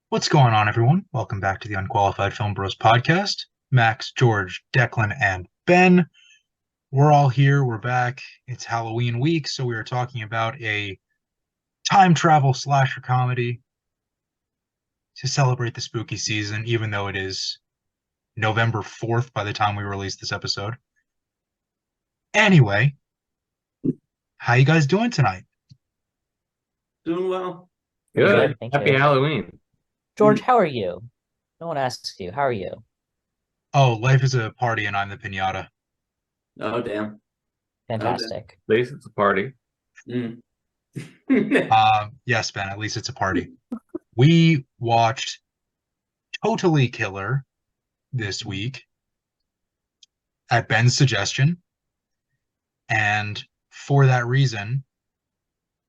What's going on, everyone? Welcome back to the Unqualified Film Bros podcast. Max, George, Declan, and Ben. We're all here. We're back. It's Halloween week, so we are talking about a time travel slasher comedy to celebrate the spooky season, even though it is November 4th by the time we release this episode. Anyway, how you guys doing tonight? Doing well. Good. Good, thank Happy you. Halloween. George, how are you? No one asks you. How are you? Oh, life is a party and I'm the piñata. Oh, damn. Fantastic. At least it's a party. Mm. Yes, Ben, at least it's a party. We watched Totally Killer this week at Ben's suggestion. And for that reason,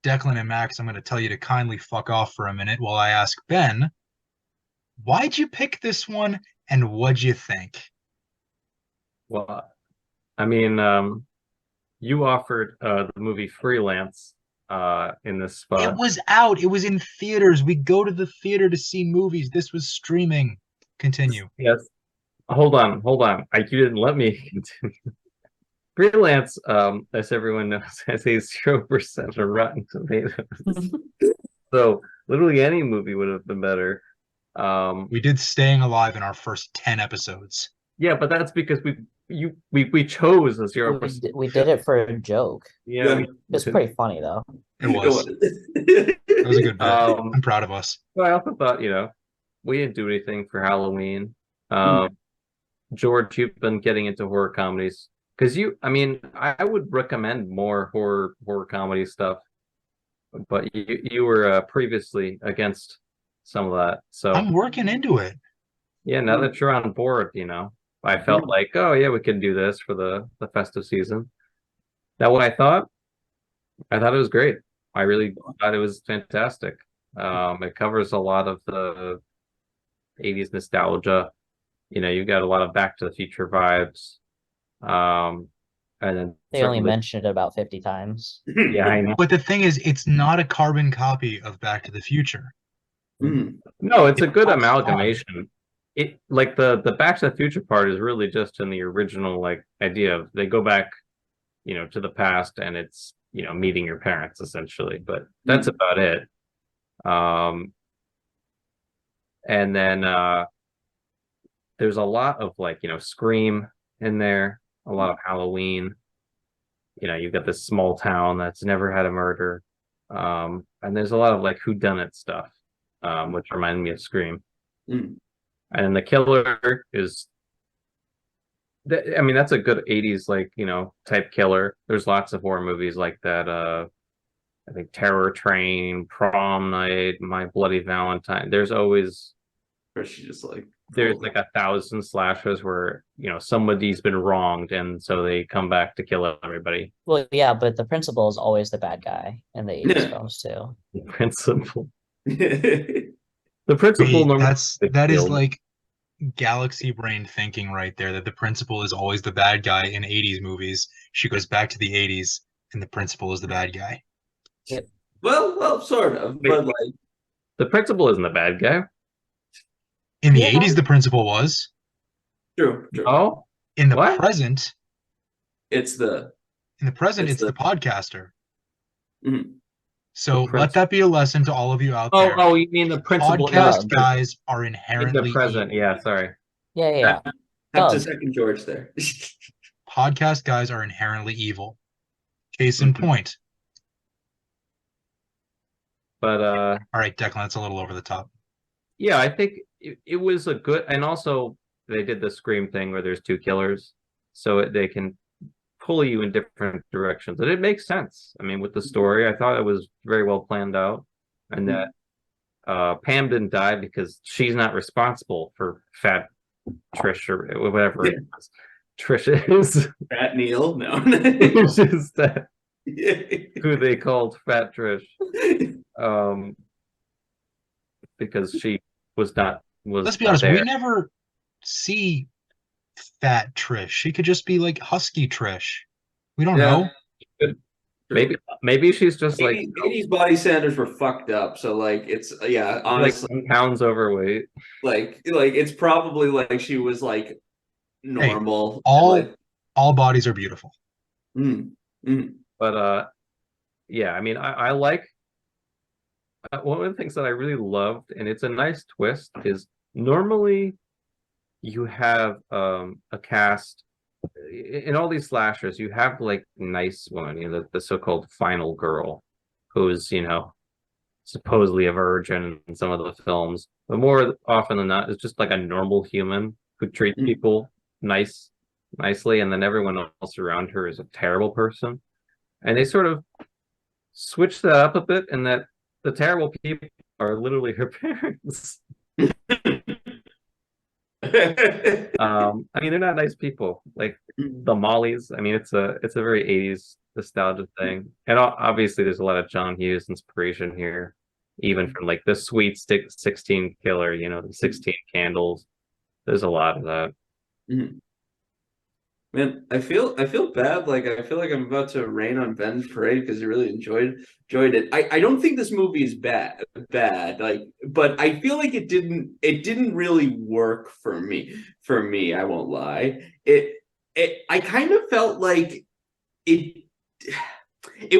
Declan and Max, I'm going to tell you to kindly fuck off for a minute while I ask Ben, why'd you pick this one and what'd you think? Well, I mean, you offered the movie Freelance in this spot. It was out. It was in theaters. We go to the theater to see movies. This was streaming. Continue. Yes. Hold on. You didn't let me continue. Freelance, as everyone knows, has a 0% of Rotten Tomatoes. So literally any movie would have been better. We did Staying Alive in our first 10 episodes. Yeah, but that's because we chose a 0%. We did it for a joke. Yeah, It's pretty funny though. It was. It was a good bit. I'm proud of us. Well, I also thought, we didn't do anything for Halloween. George, you've been getting into horror comedies because I would recommend more horror comedy stuff, but you were previously against some of that. So I'm working into it. yeah, now that you're on board, I felt like, oh yeah, we can do this for the festive season. That what I thought? I thought it was great. I really thought it was fantastic. It covers a lot of the 80s nostalgia. You've got a lot of Back to the Future vibes. And then They only mentioned it about 50 times. Yeah, I know. But the thing is, it's not a carbon copy of Back to the Future. No, it's a good amalgamation. It like the Back to the Future part is really just in the original idea of they go back, to the past and it's meeting your parents essentially, but that's about it. And then there's a lot of Scream in there, a lot of Halloween. You've got this small town that's never had a murder. And there's a lot of whodunit stuff, which reminded me of Scream. And the killer is that's a good 80s type killer. There's lots of horror movies like that. I think Terror Train, Prom Night, My Bloody Valentine. There's always there's 1,000 slashers where somebody's been wronged and so they come back to kill everybody. Well, yeah, but the principal is always the bad guy in the 80s films too. The principal. The principal That is like galaxy brain thinking right there, that the principal is always the bad guy in 80s movies. She goes back to the 80s and the principal is the bad guy. Well, sort of. Wait. But the principal isn't the bad guy. In the 80s, the principal was. True. Oh, in the what? present, It's the it's the podcaster. Mhm. So let that be a lesson to all of you out there. Oh, you mean the principal? Podcast guys are in inherently the present. evil. Yeah, sorry. Yeah. have to second George there. Podcast guys are inherently evil. Case in point. But all right, Declan, that's a little over the top. Yeah, I think it was a good, and also they did the Scream thing where there's two killers, so they can pull you in different directions, and it makes sense. I mean, with the story, I thought it was very well planned out, and that Pam didn't die because she's not responsible for Fat Trish or whatever it is. Trish is Fat Neil, no. it's just that who they called Fat Trish, because she was. Let's be honest, we never see Fat Trish. She could just be like Husky Trish. We don't know. Maybe she's just like 80s body standards were fucked up. So like it's honestly like pounds overweight. like it's probably like she was like normal. All bodies are beautiful. But yeah, I mean, I like one of the things that I really loved, and it's a nice twist, is normally you have a cast in all these slashers, you have like nice women, the so-called final girl, who's supposedly a virgin in some of the films, but more often than not, it's just like a normal human who treats people nicely, and then everyone else around her is a terrible person. And they sort of switch that up a bit, and that the terrible people are literally her parents. I mean, they're not nice people. Like the Mollies. I mean, it's a very 80s nostalgia thing, and obviously there's a lot of John Hughes inspiration here, even from like the Sweet 16 Killer. The 16 Candles. There's a lot of that. Man, I feel bad. Like I feel like I'm about to rain on Ben's parade because he really enjoyed it. I don't think this movie is bad. Like, but I feel like it didn't really work for me. I won't lie. I kind of felt like it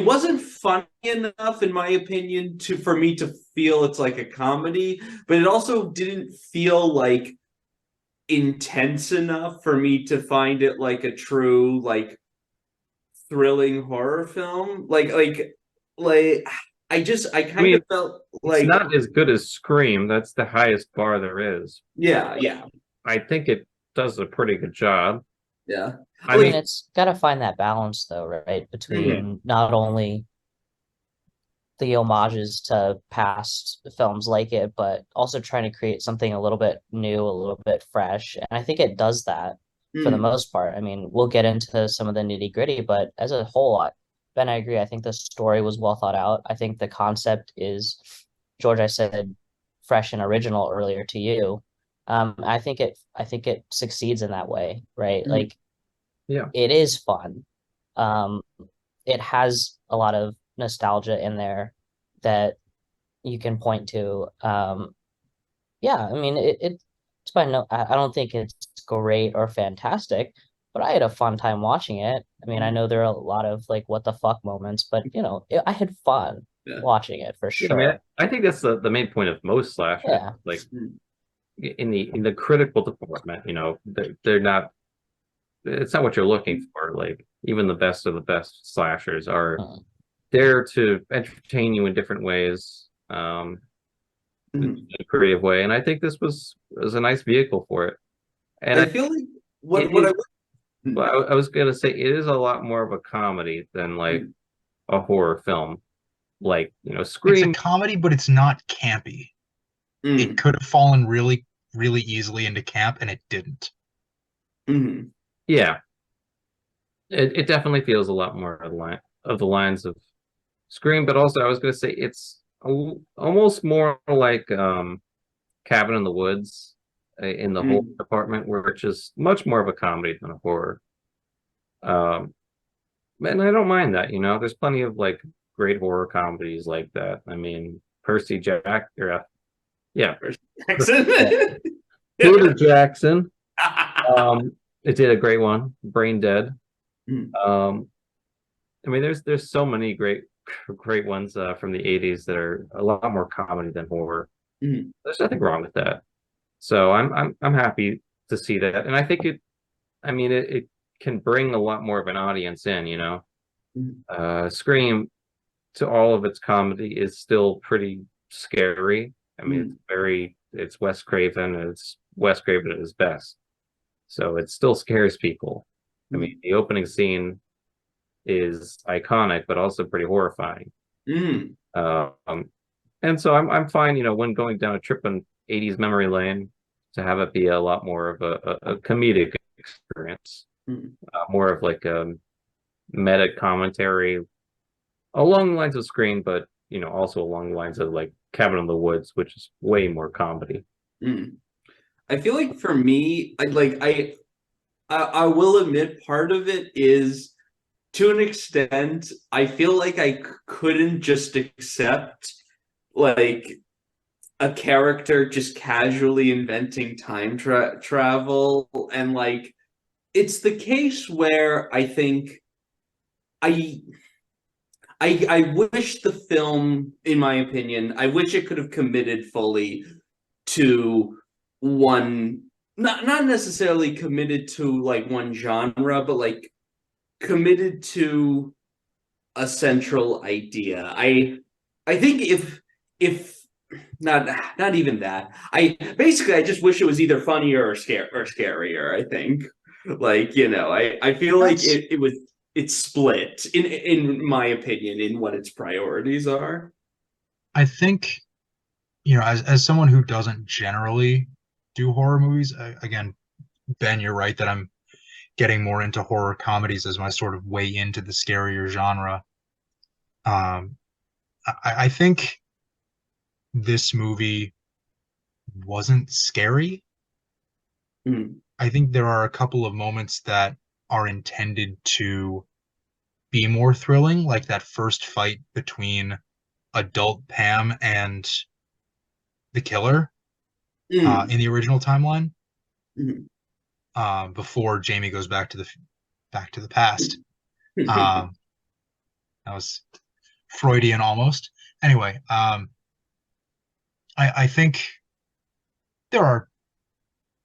wasn't funny enough, in my opinion, for me to feel it's like a comedy, but it also didn't feel like intense enough for me to find it like a true like thrilling horror film. Like I kind of felt like it's not as good as Scream. That's the highest bar there is. Yeah. I think it does a pretty good job. Yeah. I mean, it's got to find that balance though, right? Between not only the homages to past films like it, but also trying to create something a little bit new, a little bit fresh. And I think it does that for the most part. I mean, we'll get into some of the nitty gritty, but as a whole, Ben, I agree. I think the story was well thought out. I think the concept is, George, I said fresh and original earlier to you. I think it succeeds in that way, right? Like, yeah, it is fun. It has a lot of nostalgia in there that you can point to. Yeah, I mean, it's by no, I don't think it's great or fantastic, but I had a fun time watching it. I mean, I know there are a lot of like what the fuck moments, but I had fun watching it for sure. I mean, I think that's the main point of most slashers. Yeah. Like in the critical department, they're not. It's not what you're looking for. Like even the best of the best slashers are there to entertain you in different ways, in a creative way. And I think this was a nice vehicle for it. And I feel like I was gonna say it is a lot more of a comedy than like a horror film. Like Scream. It's a comedy, but it's not campy. It could have fallen really, really easily into camp, and it didn't. Yeah, it definitely feels a lot more of the lines of Scream, but also I was going to say it's almost more like Cabin in the Woods in the horror department, which is much more of a comedy than a horror. And I don't mind that. There's plenty of like great horror comedies like that. I mean, Percy Jackson. Peter Jackson. It did a great one, Brain Dead. I mean, there's so many great ones from the 80s that are a lot more comedy than horror. There's nothing wrong with that. So I'm happy to see that, and I think it can bring a lot more of an audience in. Scream, to all of its comedy, is still pretty scary. I mean, it's Wes Craven, and it's Wes Craven at his best. So it still scares people. I mean, the opening scene is iconic, but also pretty horrifying. And so I'm fine, when going down a trip in 80s memory lane, to have it be a lot more of a comedic experience, more of like a meta commentary along the lines of Scream, but also along the lines of like Cabin in the Woods, which is way more comedy. I feel like for me, I will admit part of it is to an extent, I feel like I couldn't just accept like a character just casually inventing time travel, and like it's the case where I think I I wish the film, in my opinion, I wish it could have committed fully to one, not necessarily committed to like one genre, but like committed to a central idea. I think if not even that. I just wish it was either funnier or scarier, I think. Like, I feel like That's it's split in my opinion in what its priorities are. I think, as someone who doesn't generally do horror movies, again, Ben, you're right that I'm getting more into horror comedies as my sort of way into the scarier genre. Um, I think this movie wasn't scary. Mm. I think there are a couple of moments that are intended to be more thrilling, like that first fight between adult Pam and the killer Mm. in the original timeline, Mm. before Jamie goes back to the past. Um, that was Freudian almost. Anyway, I think there are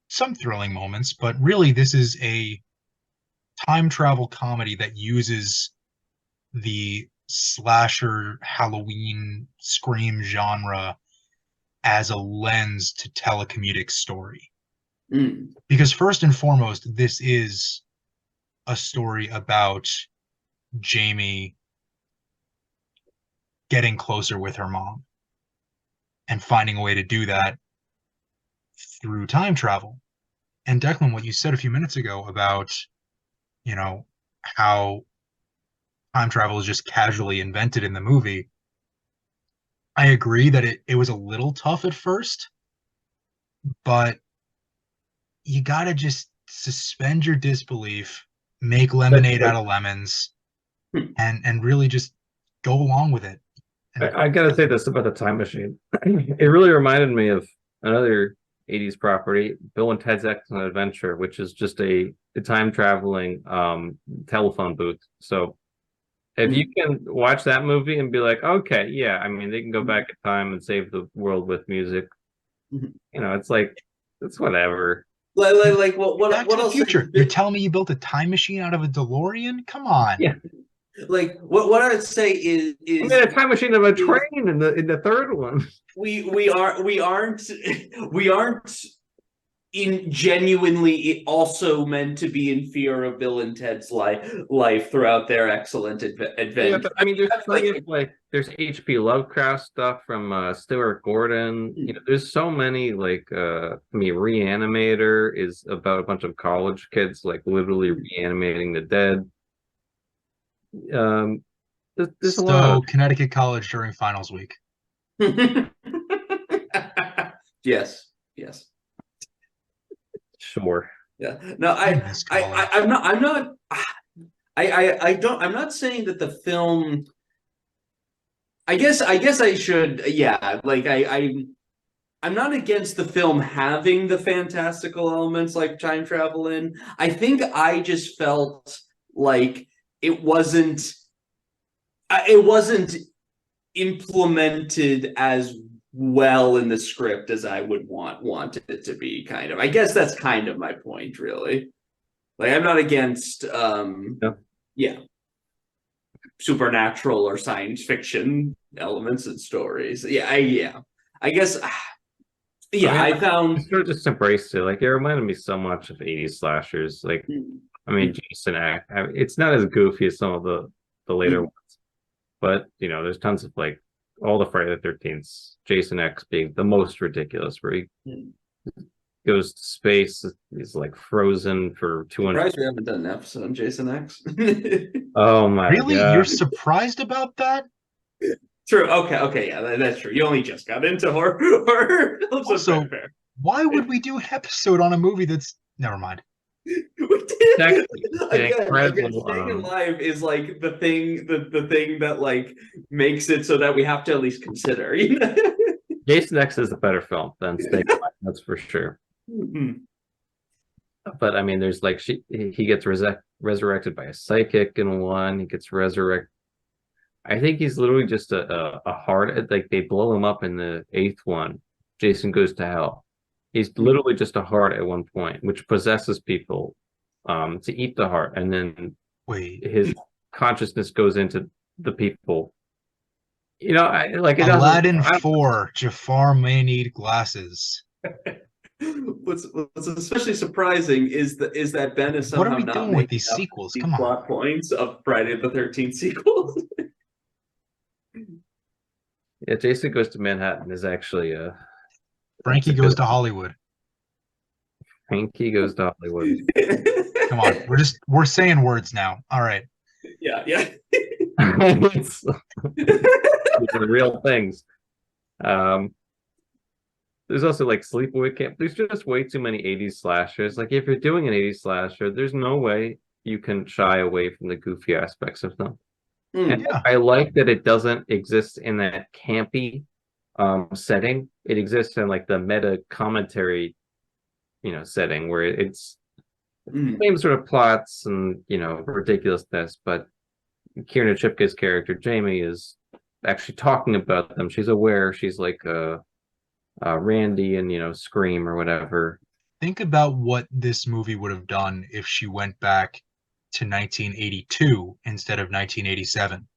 some thrilling moments, but really this is a time travel comedy that uses the slasher Halloween scream genre as a lens to tell a comedic story. Mm. Because first and foremost, this is a story about Jamie getting closer with her mom and finding a way to do that through time travel. And Declan, what you said a few minutes ago about, how time travel is just casually invented in the movie, I agree that it was a little tough at first, but you gotta just suspend your disbelief, make lemonade out of lemons, and really just go along with it. And I gotta say this about the time machine. It really reminded me of another 80s property, Bill and Ted's Excellent Adventure, which is just a time traveling telephone booth. So if you can watch that movie and be like, okay, yeah, I mean, they can go back in time and save the world with music. It's like, it's whatever. Like what Back to the else? Future. You're telling me you built a time machine out of a DeLorean? Come on. Yeah. Like what I would say is I made a time machine of a train in the third one. we aren't in genuinely also meant to be in fear of Bill and Ted's life throughout their excellent adventure. Yeah, but I mean, there's plenty of there's H.P. Lovecraft stuff from Stuart Gordon. There's so many Reanimator is about a bunch of college kids like reanimating the dead. There's a lot of Connecticut College during finals week. Yes. Sure. Yeah. No, I'm not saying that the film. I guess I should. Yeah. Like I'm not against the film having the fantastical elements like time travel in. I think I just felt like it wasn't implemented as well in the script as I would want it to be, kind of. I guess that's kind of my point, really. Like, I'm not against supernatural or science fiction elements and stories. I guess I found I sort of just embraced it. Like, it reminded me so much of 80s slashers. Like, I mean, Jason X. It's not as goofy as some of the later ones, but there's tons of like all the Friday the 13th, Jason X being the most ridiculous, where he goes to space, he's like frozen for 200. Surprised we haven't done an episode on Jason X. Oh my Really? God. You're surprised about that? True. Okay, yeah, that's true. You only just got into horror. Also, why would we do an episode on a movie that's never mind? We Exactly. again, Incredible, staying alive is like the thing, the thing that like makes it so that we have to at least consider. You know? Jason X is a better film than Stay Alive, that's for sure. Mhm. But I mean, there's like he gets resurrected by a psychic in one. He gets resurrected. I think he's literally just a heart. Like they blow him up in the eighth one. Jason Goes to Hell. He's literally just a heart at one point, which possesses people to eat the heart, and then Wait, his consciousness goes into the people. You know, like it doesn't. Aladdin 4, Jafar may need glasses. What's especially surprising is that Ben is What are somehow we not doing with making these up sequels? these Come on. plot points of Friday the 13th sequels. Yeah, Jason Goes to Manhattan is actually Frankie Goes to Hollywood. Frankie Goes to Hollywood. Come on, we're saying words now. All right. Yeah. It's the real things. There's also like Sleepaway Camp. There's just way too many 80s slashers. Like if you're doing an 80s slasher, there's no way you can shy away from the goofy aspects of them. And Yeah. I like that it doesn't exist in that campy setting. It exists in like the meta commentary, setting where it's same sort of plots and ridiculousness, but Kiernan Shipka's character Jamie is actually talking about them. She's aware. She's like Randy and Scream or whatever. Think about what this movie would have done if she went back to 1982 instead of 1987.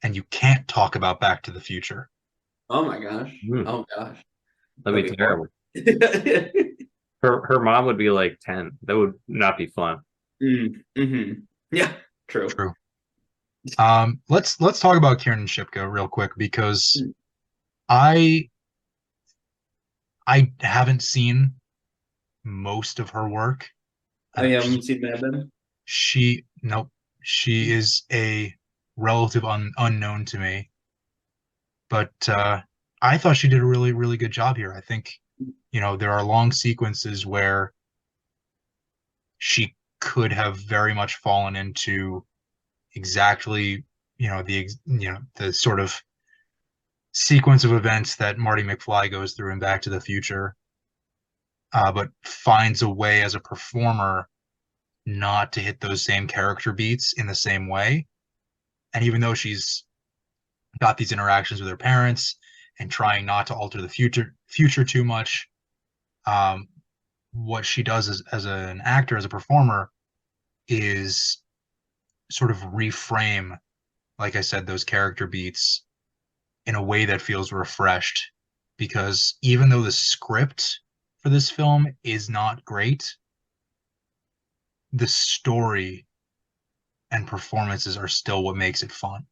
And you can't talk about Back to the Future. Oh my gosh. Mm. Oh gosh. That'd be terrible. Her mom would be like 10. That would not be fun. Yeah, true. Let's talk about Kiernan Shipka real quick because I haven't seen most of her work. I haven't seen Mad Men. She is a relative unknown to me, but I thought she did a really, really good job here. I think there are long sequences where she could have very much fallen into exactly the sort of sequence of events that Marty McFly goes through in Back to the Future, but finds a way as a performer not to hit those same character beats in the same way. And even though she's got these interactions with her parents and trying not to alter the future too much, what she does as an actor, as a performer, is sort of reframe, like I said, those character beats in a way that feels refreshed. Because even though the script for this film is not great, the story and performances are still what makes it fun.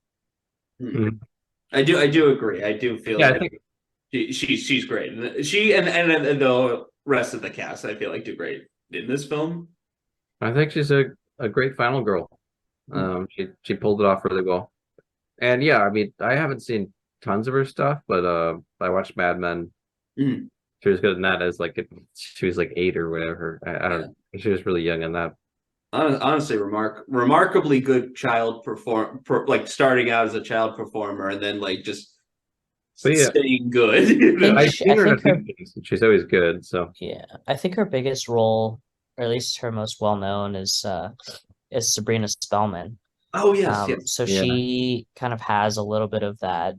I do agree. I do feel I like think she's great. She and the rest of the cast, I feel like, do great in this film. I think she's a great final girl. She pulled it off really well. And yeah, I mean, I haven't seen tons of her stuff, but I watched Mad Men. She was good in that as like she was like 8 or whatever. I don't know. She was really young in that. Honestly, remarkably good child like starting out as a child performer and then like just staying good. I've seen her in things. She's always good. So yeah, I think her biggest role, or at least her most well known, is Sabrina Spellman. Oh yes, yes. So she kind of has a little bit of that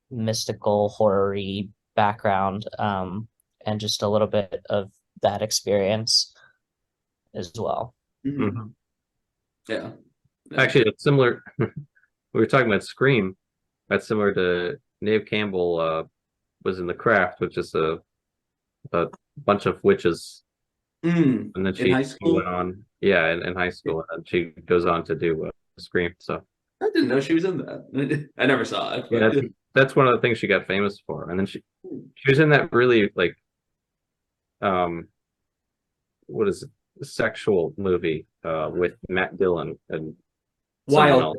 mystical horror-y background, and just a little bit of that experience as well. Yeah. Actually, it's similar. We were talking about Scream. That's similar to Neve Campbell was in The Craft, which is a bunch of witches. And then she went on, in high school, and she goes on to do Scream. So I didn't know she was in that. I never saw it. Yeah, that's one of the things she got famous for. And then she was in that really like what is it? Sexual movie with Matt Dillon and Wild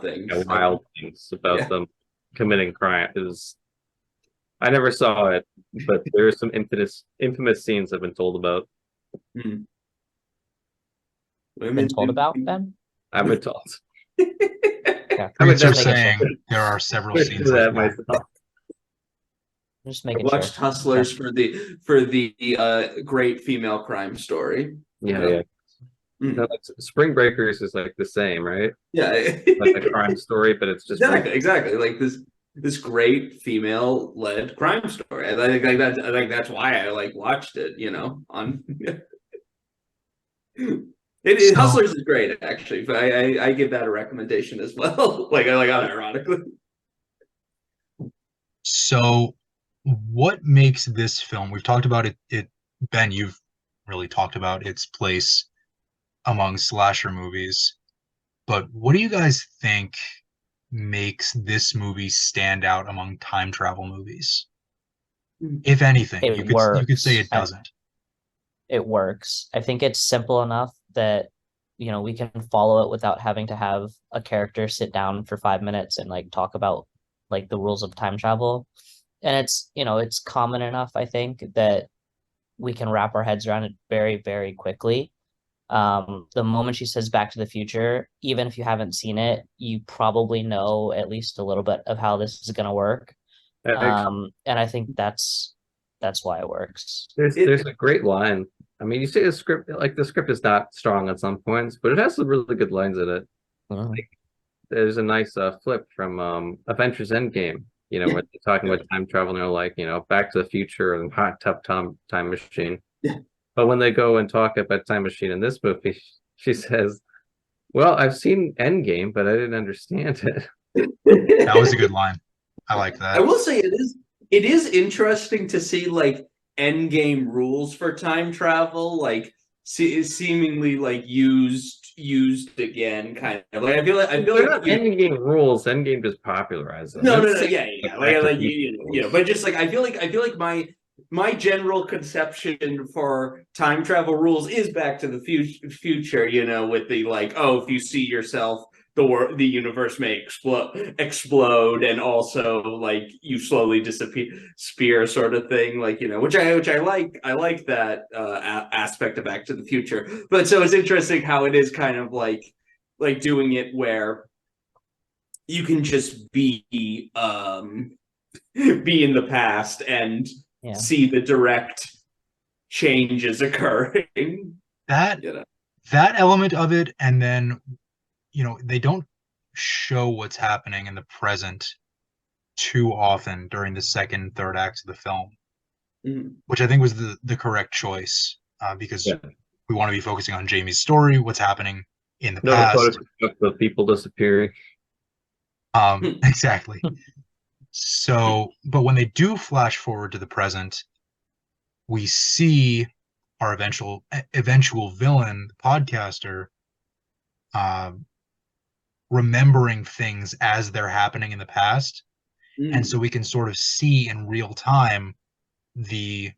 Things. Yeah, Wild Things about them committing crime. I never saw it, but there are some infamous scenes I've been told about. been told about, Ben? I've been told. Yeah, I would Critics are just making sure. saying there are several Wish scenes that like that. myself. Just I making sure. watched Hustlers for the great female crime story. Yeah, So, yeah. No, Spring Breakers is like the same, right? yeah. Like a crime story, but it's just Exactly. Like this great female-led crime story. I think like that. I think that's why I like watched it. You know, on So- Hustlers is great actually. But I give that a recommendation as well. like unironically. So, what makes this film? We've talked about it. Ben, you've really talked about its place among slasher movies. But what do you guys think makes this movie stand out among time travel movies? If anything, It you could say works. it doesn't. It works. I think it's simple enough that we can follow it without having to have a character sit down for 5 minutes and like talk about like the rules of time travel. And it's common enough, I think, that we can wrap our heads around it very, very quickly. The moment she says Back to the Future, even if you haven't seen it, you probably know at least a little bit of how this is going to work. And I think that's why it works. There's a great line. I mean, you see the script, like the script is not strong at some points, but it has some really good lines in it. Mhm. Like, there's a nice flip from Avengers Endgame, where they're talking about time travel and they're like, Back to the Future and hot tub time machine. Yeah. But when they go and talk about time machine in this movie, she says, "Well, I've seen Endgame, but I didn't understand it." That was a good line. I like that. I will say it is interesting to see like endgame rules for time travel, like seemingly like used again, kind of like I feel like They're not Endgame rules. Endgame just popularized them. no, It's yeah, like but just like I feel like my general conception for time travel rules is Back to the Future, with the like, oh, if you see yourself, the universe may explode, and also like you slowly disappear, sort of thing, like which I like that aspect of Back to the Future. But so it's interesting how it is kind of like doing it where you can just be in the past and see the direct changes occurring. That element of it, and then they don't show what's happening in the present too often during the second, third acts of the film, which I think was the correct choice, because we want to be focusing on Jamie's story, what's happening in the past. The people disappearing. Exactly. So, but when they do flash forward to the present, we see our eventual villain, the podcaster, remembering things as they're happening in the past. And so we can sort of see in real time the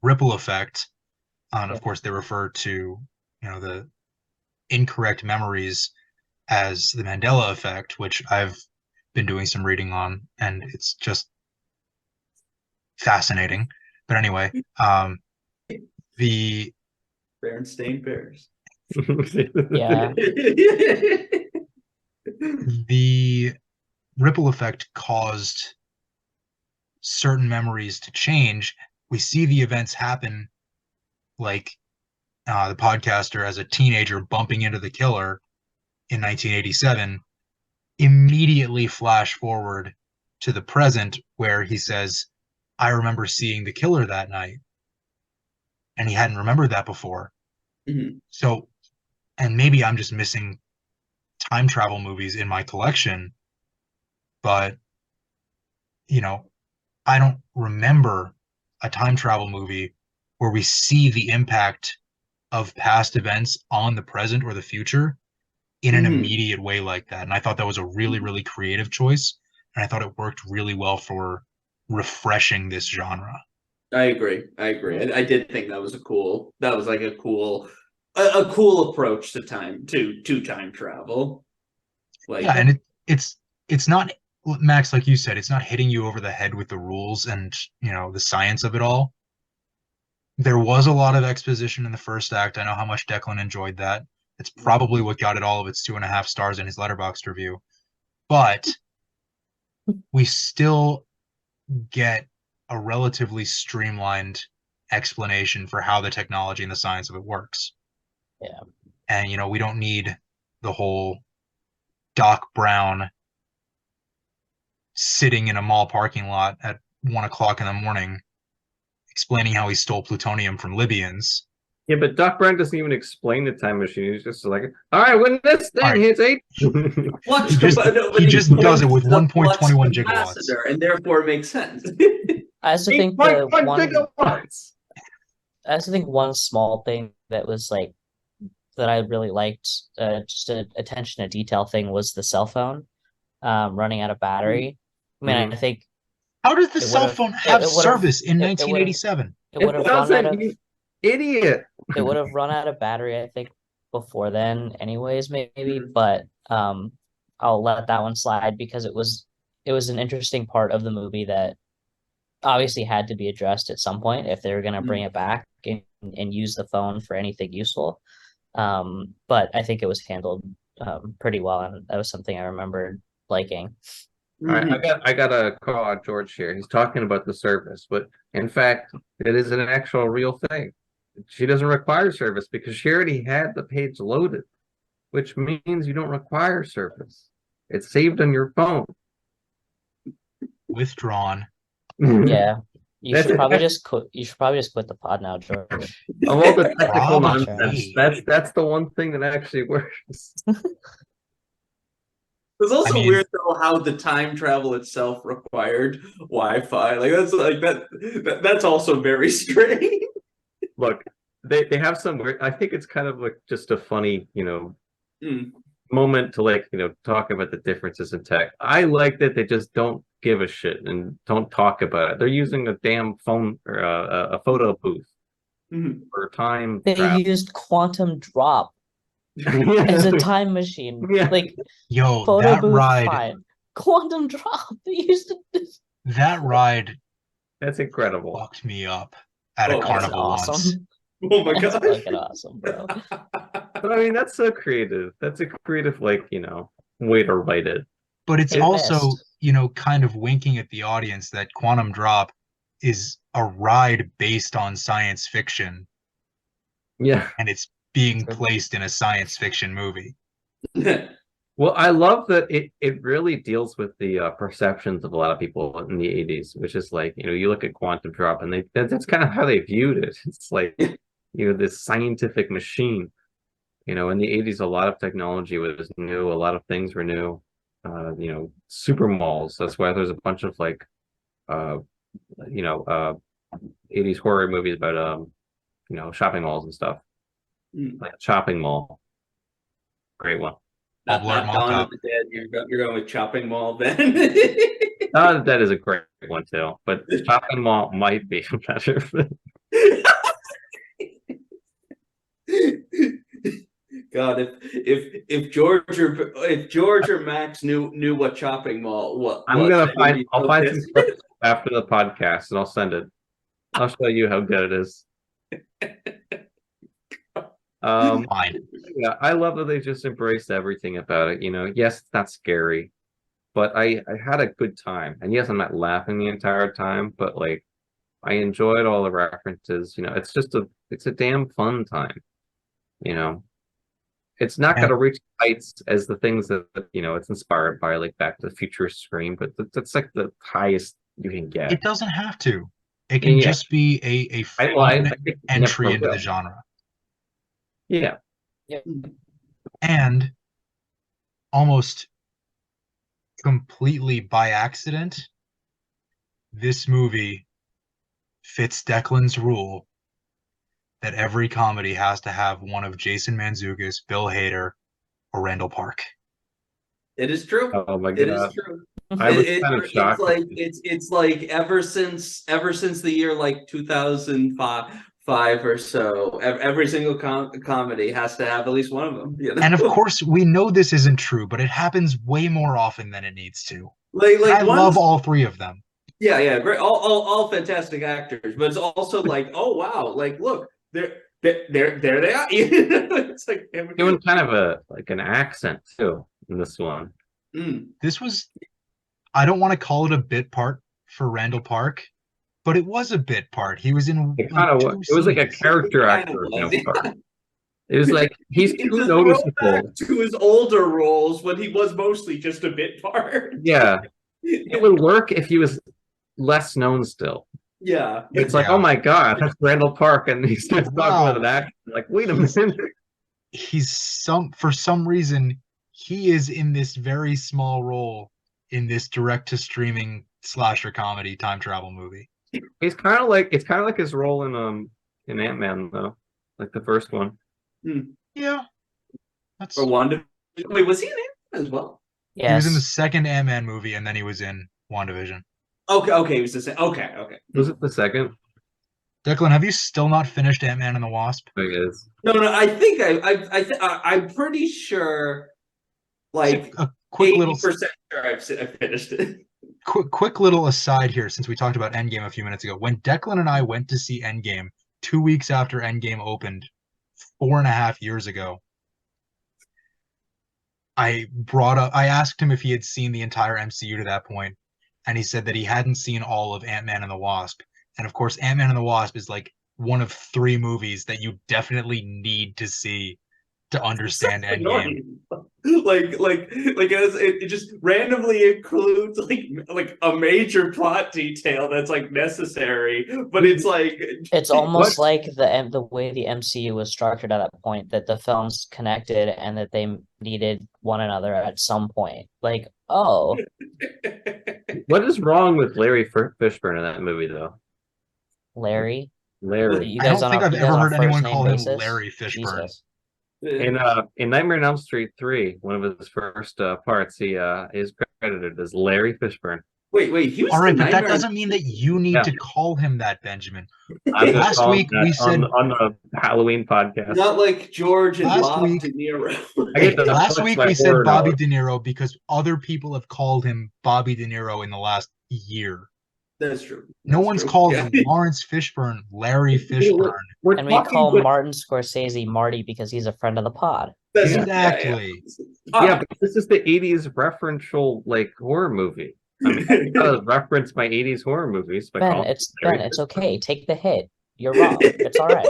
ripple effect. And of course, they refer to, the incorrect memories as the Mandela effect, which I've been doing some reading on, and it's just fascinating. But anyway, the Berenstain Bears. Yeah. The ripple effect caused certain memories to change. We see the events happen, like the podcaster as a teenager bumping into the killer in 1987, immediately flash forward to the present where he says, I remember seeing the killer that night. And he hadn't remembered that before. So, and maybe I'm just missing time travel movies in my collection, but I don't remember a time travel movie where we see the impact of past events on the present or the future in an immediate way like that. And I thought that was a really, really creative choice. And I thought it worked really well for refreshing this genre. I agree. I did think that was a cool approach to time travel. Like, yeah, and it's not, Max, like you said, it's not hitting you over the head with the rules and the science of it all. There was a lot of exposition in the first act. I know how much Declan enjoyed that, It's probably what got it all of its 2.5 stars in his Letterboxd review. But we still get a relatively streamlined explanation for how the technology and the science of it works. Yeah. And, you know, we don't need the whole Doc Brown sitting in a mall parking lot at 1 o'clock in the morning explaining how he stole plutonium from Libyans. Yeah, but Doc Brown doesn't even explain the time machine. He's just like, all right, when this thing hits 8. Flux He just does it with 1.21 gigawatts. capacitor, and therefore it makes sense. I also think 8.1 one gigawatts. I also think one small thing that was like that I really liked, just an attention to detail thing, was the cell phone running out of battery. I mean, I think How does the It cell would've- phone have it would've- service in it would've- 1987? it would have run out doesn't, of you idiot. it would have run out of battery, I think, before then, anyways, maybe. But I'll let that one slide because it was an interesting part of the movie that obviously had to be addressed at some point if they were going to bring it back and use the phone for anything useful. But I think it was handled pretty well, and that was something I remembered liking. All right, I got a call out George here. He's talking about the service, but in fact, it is an actual real thing. She doesn't require service because she already had the page loaded, which means you don't require service. It's saved on your phone. Withdrawn. Yeah. You That's should probably it. just quit. You should probably just quit the pod now, George. Of all the technical Probably. nonsense, that's the one thing that actually works. It's also I mean- weird though how the time travel itself required Wi-Fi. Like that's also very strange. Look, they have some weird. I think it's kind of like just a funny, Mm. moment to talk about the differences in tech. I like that they just don't give a shit and don't talk about it. They're using a damn phone or a photo booth Mhm. for time They travel. used quantum drop as a time machine. Yeah. Like Yo, photo that booth, ride, fine. Quantum drop. They used it. that ride That's incredible. fucked me up at Oh, a that's carnival once. Awesome. Oh my That's gosh. fucking awesome, bro. But I mean, that's so creative. That's a creative, way to write it. But it's They also, missed. kind of winking at the audience that Quantum Drop is a ride based on science fiction, Yeah. and it's being placed in a science fiction movie. Well, I love that it really deals with the perceptions of a lot of people in the 80s, which is like, you look at Quantum Drop and that's kind of how they viewed it. It's like, this scientific machine. In the 80s, a lot of technology was new, a lot of things were new. Super malls. That's why there's a bunch of 80s horror movies about shopping malls and stuff. Like Shopping Mall. Great one. Not Blur Mall Dawn of Cop. the Dead. You're going with Chopping Mall then. That is a great one too, but Shopping Mall might be better. God, if George or Max knew what Chopping Mall what I'm was, gonna they would find. be I'll so find some pissed. clips after the podcast, and I'll send it. I'll show you how good it is. Fine. Yeah, I love that they just embraced everything about it. Yes, it's not scary, but I had a good time. And yes, I'm not laughing the entire time, but I enjoyed all the references. It's a damn fun time. It's not going to reach heights as the things that it's inspired by, like Back to the Future Scream, but that's like the highest you can get. It doesn't have to. It can Yeah. just be a fun I think it entry never into the will. genre. Yeah. And almost completely by accident, this movie fits Declan's rule that every comedy has to have one of Jason Mantzoukas, Bill Hader, or Randall Park. It is true. Oh my It is god. true. I was kind of shocked. It's like ever since the year 2005 or so, every single comedy has to have at least one of them. And of course, we know this isn't true, but it happens way more often than it needs to. I love all three of them. Yeah, great. All fantastic actors, but it's also like, oh wow, look, there they are. It's like Doing kind of an accent too in this one. This was, I don't want to call it a bit part for Randall Park, but it was a bit part. He was in It kind of two it was like a scenes. character Kind of actor. was, Part. It was like he's it's too a noticeable throwback to his older roles when he was mostly just a bit part. Yeah, it would work if he was less known still. Yeah, It's like, oh my god, that's Randall Park, and he starts talking with an accent. Like, wait a minute. For some reason, he is in this very small role in this direct to streaming slasher comedy time travel movie. It's kind of like his role in Ant-Man though, like the first one. Yeah, that's. Or Wanda. Wait, was he in Ant-Man as well? Yes. He was in the Yes. second Ant-Man movie, and then he was in WandaVision. Okay, he was the same. Okay. Was it the second? Declan, have you still not finished Ant-Man and the Wasp? I guess. No, I think I'm pretty sure, like A quick 80% little sure I've finished it. quick little aside here, since we talked about Endgame a few minutes ago. When Declan and I went to see Endgame 2 weeks after Endgame opened 4.5 years ago, I asked him if he had seen the entire MCU to that point, and he said that he hadn't seen all of Ant-Man and the Wasp. And of course, Ant-Man and the Wasp is like one of 3 movies that you definitely need to see to understand Endgame. It just randomly includes like a major plot detail that's like necessary, but it's like It's almost like the way the MCU was structured at that point, that the films connected and that they needed one another at some point. Like, oh, What is wrong with Larry Fishburne in that movie though? Larry, Larry. you I guys don't think I've ever heard anyone call him Larry Fishburne. Jesus. In Nightmare on Elm Street 3, one of his first parts, he is credited as Larry Fishburne. Wait, he was all right, but that Nightmare doesn't mean that you need to call him that, Benjamin. Last week we said on the Halloween podcast, not like George and last Bob week, De Niro. Last week we said Bobby De Niro because other people have called him Bobby De Niro in the last year. That's true. No one's called Lawrence Fishburne Larry Fishburne. And we call Martin Scorsese Marty because he's a friend of the pod. Exactly. Yeah, but this is the 80s referential like horror movie. I mean, I gotta reference my 80s horror movies. Ben, it's okay. Take the hit. You're wrong. It's all right.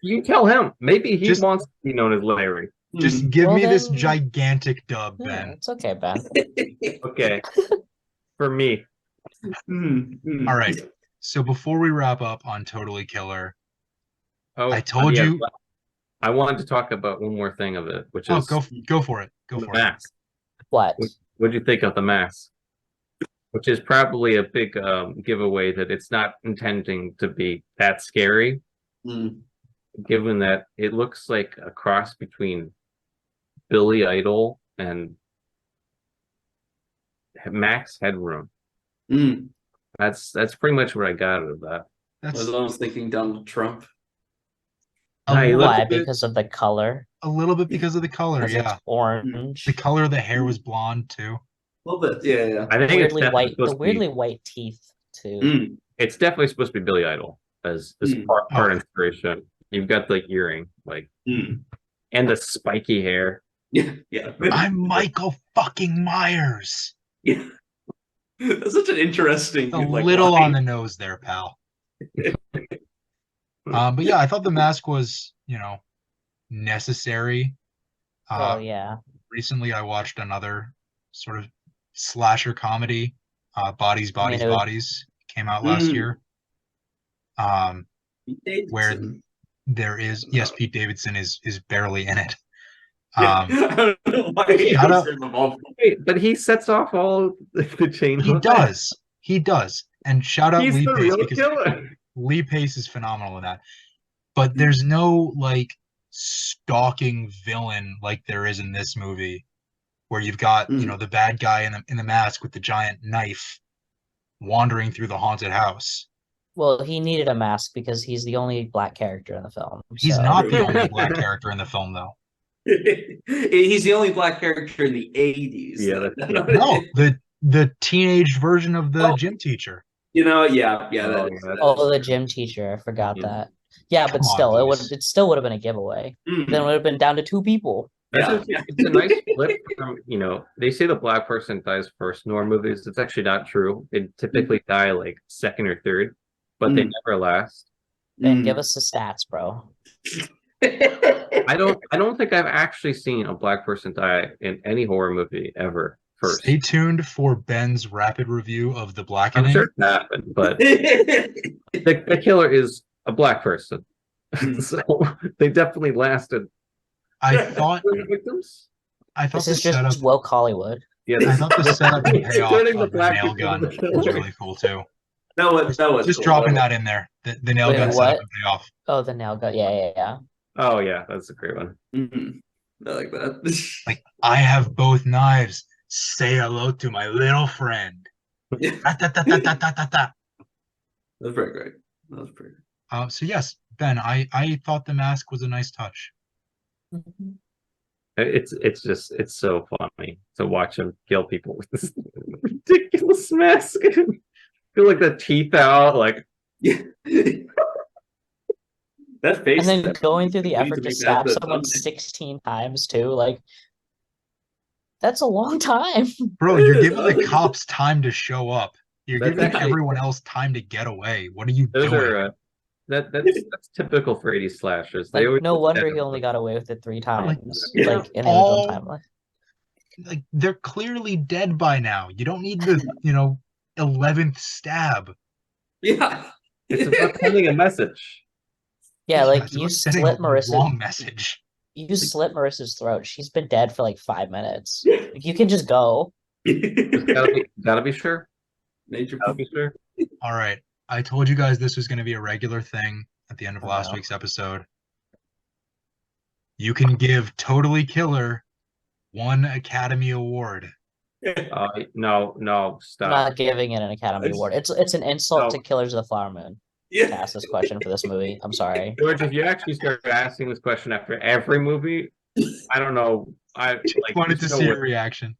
You tell him. Maybe he wants to be known as Larry. Just give me this gigantic dub, Ben. It's okay, Ben. Okay. For me. All right. So before we wrap up on Totally Killer, I told you I wanted to talk about one more thing of it, which is go for it. Go for it. Mask. What do you think of the mask? Which is probably a big giveaway that it's not intending to be that scary, given that it looks like a cross between Billy Idol and Max Headroom. That's pretty much what I got out of that. I was almost thinking Donald Trump. Why? Because of the color? A little bit because of the color, yeah. It's orange. The color of the hair was blonde too. A little bit, yeah. I think weirdly it's white. The weirdly white teeth too. It's definitely supposed to be Billy Idol as part inspiration. You've got the earring, and the spiky hair. Yeah. I'm Michael fucking Myers. Yeah. That's such an interesting. A little line on the nose there, pal. But yeah, I thought the mask was, necessary. Yeah. Recently, I watched another sort of slasher comedy, Bodies, Bodies, came out last year. Where there is, yes, Pete Davidson is barely in it. I don't know why but he sets off all the chain. He does. And shout out Lee Pace because killer. Lee Pace is phenomenal in that. But there's no stalking villain like there is in this movie, where you've got the bad guy in the mask with the giant knife wandering through the haunted house. Well, he needed a mask because he's the only black character in the film. He's not the only black character in the film, though. He's the only black character in the 80s. Yeah, no, the teenage version of the gym teacher. Yeah. The gym teacher. I forgot that. Yeah, but Come on, still, boys. it still would have been a giveaway. Mm. Then it would have been down to 2 people. That's Yeah. it's a nice flip from, they say the black person dies first in horror movies. It's actually not true. They typically die like second or third, but they never last. Ben, give us the stats, bro. I don't think I've actually seen a black person die in any horror movie ever first. Stay tuned for Ben's rapid review of The I'm Blackening. sure it happened, but the killer is a black person. So they definitely lasted. I thought Victims? the This is setup. just woke Hollywood. Yeah, I thought the setup and payoff turning the of the black nail people gun into the was killer. really cool too. That was Just cool. dropping that in there. The nail Wait, gun what? setup and payoff. Oh, the nail gun. Yeah. Oh yeah, that's a great one. I like that. Like, I have both knives. Say hello to my little friend. Da-da-da-da-da-da-da. That's pretty great. That was pretty great. So yes, Ben, I thought the mask was a nice touch. It's so funny to watch him kill people with this ridiculous mask. Feel like the teeth out, like Yeah. That face. And then going through the we need effort to make stab that the someone thumbnail. 16 times too, like that's a long time. Bro, you're giving the cops time to show up. You're That's giving actually- everyone else time to get away. What are you those doing? are that's typical for 80s slashers. They Like, always no wonder he only got away with it 3 times, Yeah. like in his own timeline. Like, they're clearly dead by now. You don't need the 11th stab. Yeah. it's about sending a message. Yeah, like It's you about sending slit the Marissa. wrong message. You slit Marissa's throat. She's been dead for like 5 minutes. Like, you can just go. Just gotta be sure. Nature. Gotta be sure. All right. I told you guys this was going to be a regular thing at the end of Oh, last no. week's episode. You can give Totally Killer 1 Academy Award. No, I'm stop. not giving it an Academy Award. It's an insult No. to Killers of the Flower Moon to Yeah. ask this question for this movie. I'm sorry. George, if you actually start asking this question after every movie, I don't know. I like Wanted to there's no see way- your reaction.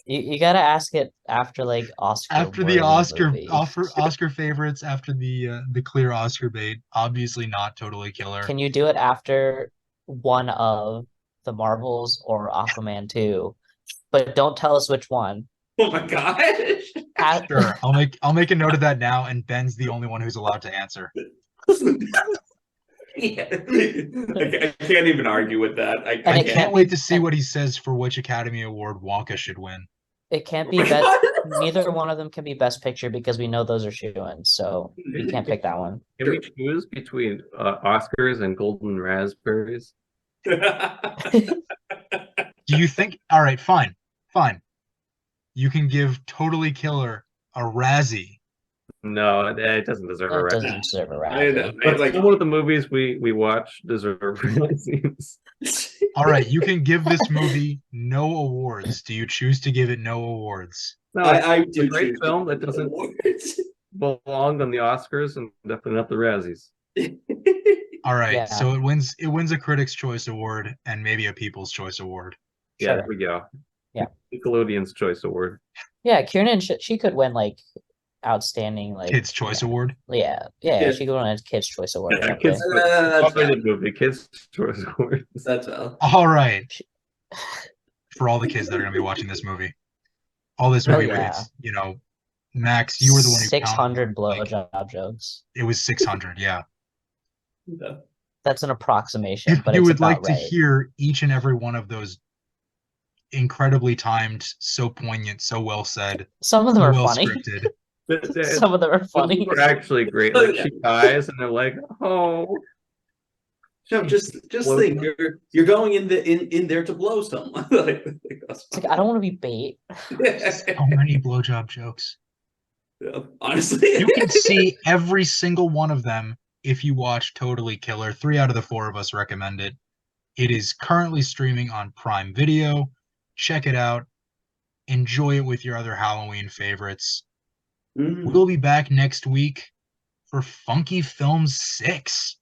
You gotta ask it after like Oscar. After the movie. Oscar favorites, after the clear Oscar bait, obviously not Totally Killer. Can you do it after one of the Marvels or Aquaman 2? But don't tell us which one. Oh my gosh. Sure, I'll make a note of that now, and Ben's the only one who's allowed to answer. Yeah. I can't even argue with that. I And I it can't wait to see what he says for which Academy Award Wonka should win. It can't be best. Neither one of them can be Best Picture because we know those are shoo-ins, so you can't pick that one. Can we choose between Oscars and Golden Raspberries? Do you think? All right, fine. You can give Totally Killer a Razzie. No, it doesn't deserve a It Razzie. doesn't deserve a I know. Razzie. But Like, some of the movies we watch deserve Razzies. All right, you can give this movie no awards. Do you choose to give it no awards? No, I it's a do great choose film that doesn't awards. belong on the Oscars and definitely not the Razzies. All right, Yeah. so it wins a Critics' Choice Award and maybe a People's Choice Award. Yeah, Sure. there we go. Yeah. Nickelodeon's Choice Award. Yeah, Kiernan, she could win like outstanding like Kids' Choice Award. Yeah, Yeah. she could win a Kids Choice Award. Yeah, or Kids something. That's R-rated movie, Kids Choice Award. That's all. All right, for all the kids that are going to be watching this movie, all this movie yeah. was, Max, you were the one who 600 counted, blowjob jokes. It was 600, yeah. Yeah. That's an approximation, If but you it's would about like to right. hear each and every one of those incredibly timed, so poignant, so well said, Some of them so are well funny. scripted. Some of them are funny. They're actually great. Like she dies and they're like, oh. No, just think you're going in there to blow someone. It's like I don't want to be bait. So many blowjob jokes. Yeah, honestly, You can see every single one of them if you watch Totally Killer. 3 out of the 4 of us recommend it. It is currently streaming on Prime Video. Check it out. Enjoy it with your other Halloween favorites. Mm. We'll be back next week for Funky Films 6.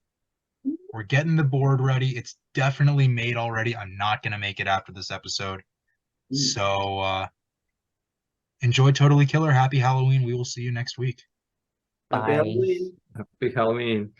We're getting the board ready. It's definitely made already. I'm not going to make it after this episode. So enjoy Totally Killer. Happy Halloween. We will see you next week. Happy Bye. Halloween. Happy Halloween.